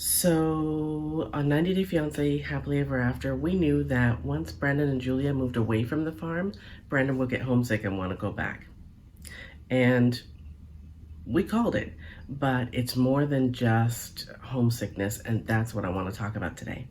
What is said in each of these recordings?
So, on 90 Day Fiance Happily Ever After, we knew that once Branden and Julia moved away from the farm, Branden would get homesick and want to go back. And we called it, but it's more than just homesickness, and that's what I want to talk about today.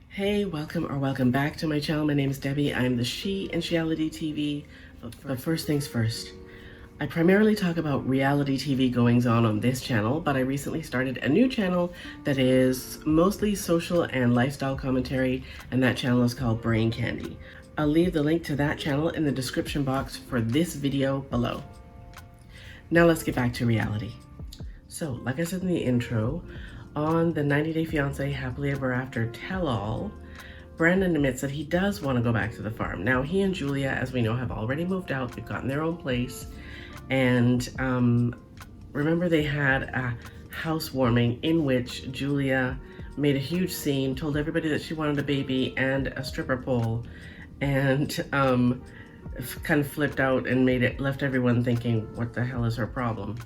Hey, welcome back to my channel. My name is Debbie. I'm the She in Sheality TV. But first things first. I primarily talk about reality TV goings on this channel, but I recently started a new channel that is mostly social and lifestyle commentary, and that channel is called Brain Candy. I'll leave the link to that channel in the description box for this video below. Now let's get back to reality. So, like I said in the intro, on the 90 Day Fiance Happily Ever After tell-all, Branden admits that he does want to go back to the farm. Now, he and Julia, as we know, have already moved out. They've gotten their own place. And remember, they had a housewarming in which Julia made a huge scene, told everybody that she wanted a baby and a stripper pole, and kind of flipped out and left everyone thinking, what the hell is her problem?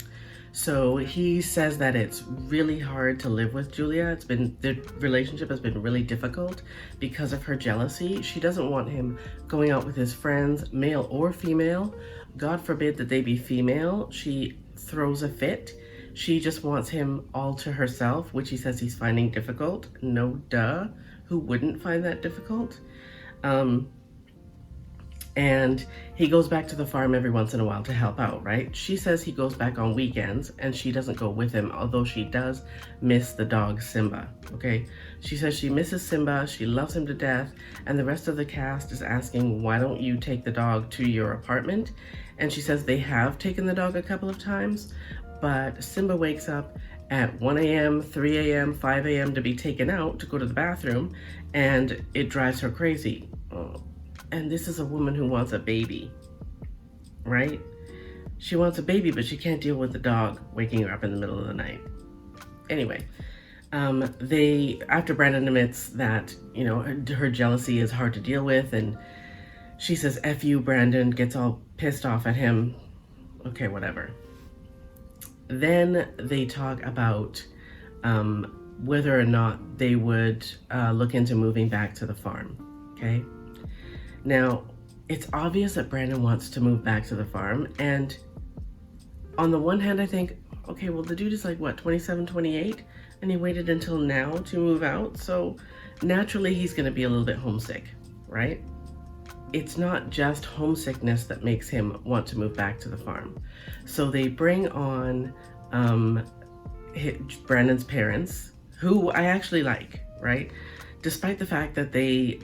So he says that it's really hard to live with Julia. The relationship has been really difficult because of her jealousy. She doesn't want him going out with his friends, male or female. God forbid that they be female. She throws a fit. She just wants him all to herself, which he says he's finding difficult. No duh. Who wouldn't find that difficult? And he goes back to the farm every once in a while to help out, right? She says he goes back on weekends and she doesn't go with him, although she does miss the dog Simba, okay? She says she misses Simba, she loves him to death, and the rest of the cast is asking, why don't you take the dog to your apartment? And she says they have taken the dog a couple of times, but Simba wakes up at 1 a.m., 3 a.m., 5 a.m. to be taken out to go to the bathroom, and it drives her crazy. And this is a woman who wants a baby, right? She wants a baby, but she can't deal with the dog waking her up in the middle of the night. Anyway, after Branden admits that, you know, her jealousy is hard to deal with, and she says, F you, Branden, gets all pissed off at him. Okay, whatever. Then they talk about whether or not they would look into moving back to the farm, okay? Now, it's obvious that Branden wants to move back to the farm, and on the one hand, I think, okay, well, the dude is like, what, 27, 28, and he waited until now to move out, so naturally he's going to be a little bit homesick, right? It's not just homesickness that makes him want to move back to the farm. So they bring on Branden's parents, who I actually like, right? Despite the fact that they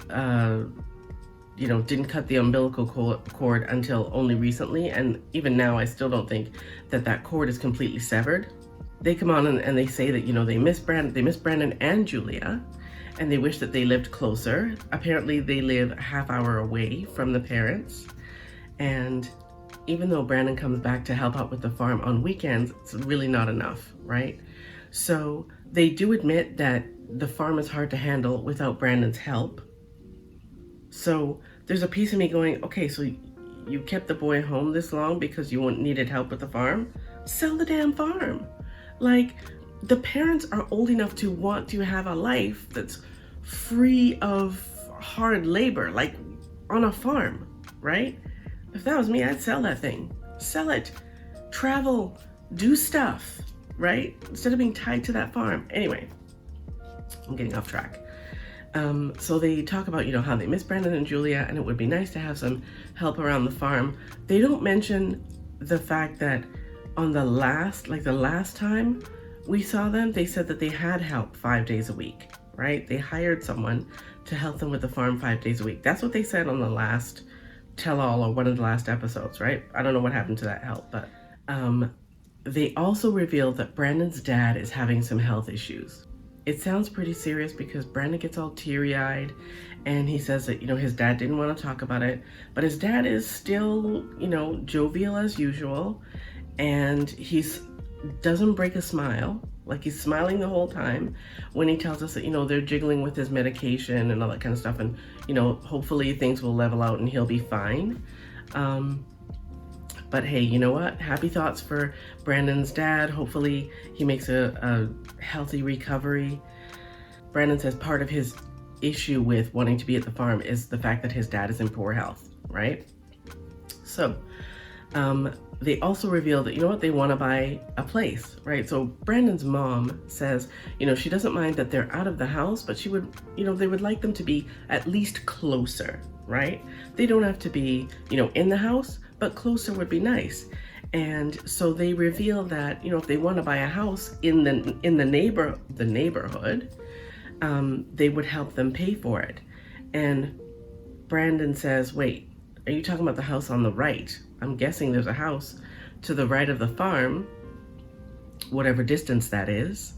didn't cut the umbilical cord until only recently, and even now I still don't think that cord is completely severed. They come on and they say that, you know, they miss Branden and Julia, and they wish that they lived closer. Apparently they live a half hour away from the parents, and even though Branden comes back to help out with the farm on weekends, it's really not enough, right? So they do admit that the farm is hard to handle without Branden's help. So there's a piece of me going, okay, so you kept the boy home this long because you needed help with the farm? Sell the damn farm. Like, the parents are old enough to want to have a life that's free of hard labor, like on a farm, right? If that was me, I'd sell that thing. Sell it, travel, do stuff, right? Instead of being tied to that farm. Anyway, I'm getting off track. So they talk about, you know, how they miss Branden and Julia, and it would be nice to have some help around the farm. They don't mention the fact that on the last time we saw them, they said that they had help 5 days a week, right? They hired someone to help them with the farm 5 days a week. That's what they said on the last tell-all, or one of the last episodes, right? I don't know what happened to that help, but they also revealed that Branden's dad is having some health issues. It sounds pretty serious because Branden gets all teary-eyed and he says that, you know, his dad didn't want to talk about it, but his dad is still, you know, jovial as usual. and he's doesn't break a smile. Like, he's smiling the whole time when he tells us that, they're jiggling with his medication and all that kind of stuff. And, hopefully things will level out and he'll be fine. But hey, you know what? Happy thoughts for Branden's dad. Hopefully he makes a healthy recovery. Branden says part of his issue with wanting to be at the farm is the fact that his dad is in poor health, right? So, they also reveal that, they want to buy a place, right? So Branden's mom says, she doesn't mind that they're out of the house, but she would, they would like them to be at least closer, right? They don't have to be, in the house, but closer would be nice. And so they reveal that, if they want to buy a house in the neighborhood, they would help them pay for it. And Branden says, wait, are you talking about the house on the right? I'm guessing there's a house to the right of the farm, whatever distance that is,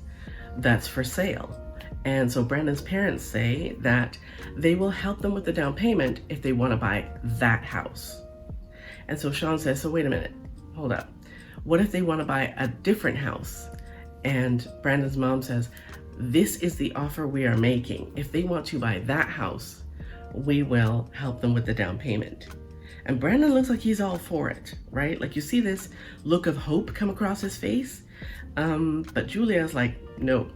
that's for sale. And so Branden's parents say that they will help them with the down payment if they want to buy that house. And so Sean says, so wait a minute, hold up. What if they want to buy a different house? And Branden's mom says, this is the offer we are making. If they want to buy that house, we will help them with the down payment. And Branden looks like he's all for it, right? Like, you see this look of hope come across his face. But Julia's like, no.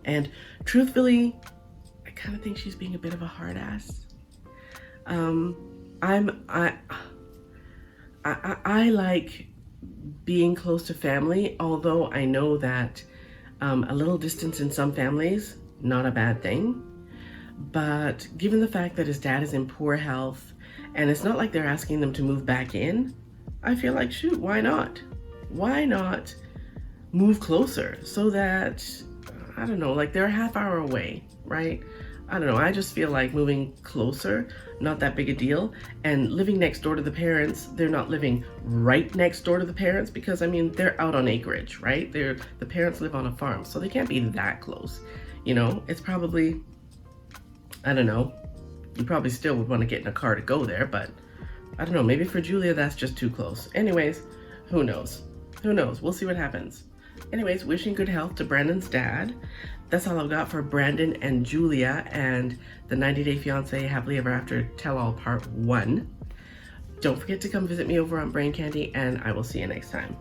And truthfully, I kind of think she's being a bit of a hard ass. I like being close to family, although I know that a little distance in some families, not a bad thing. But given the fact that his dad is in poor health, and it's not like they're asking them to move back in, I feel like, shoot, why not? Why not move closer so that, I don't know, like, they're a half hour away, right? I don't know, I just feel like moving closer, not that big a deal. And living next door to the parents, they're not living right next door to the parents because, I mean, they're out on acreage, right? The parents live on a farm, so they can't be that close. It's probably, I don't know, you probably still would want to get in a car to go there, but I don't know, maybe for Julia that's just too close. Anyways, who knows? We'll see what happens. Anyways, wishing good health to Branden's dad. That's all I've got for Branden and Julia and the 90-Day Fiance Happily Ever After Tell-All Part 1. Don't forget to come visit me over on Brain Candy, and I will see you next time.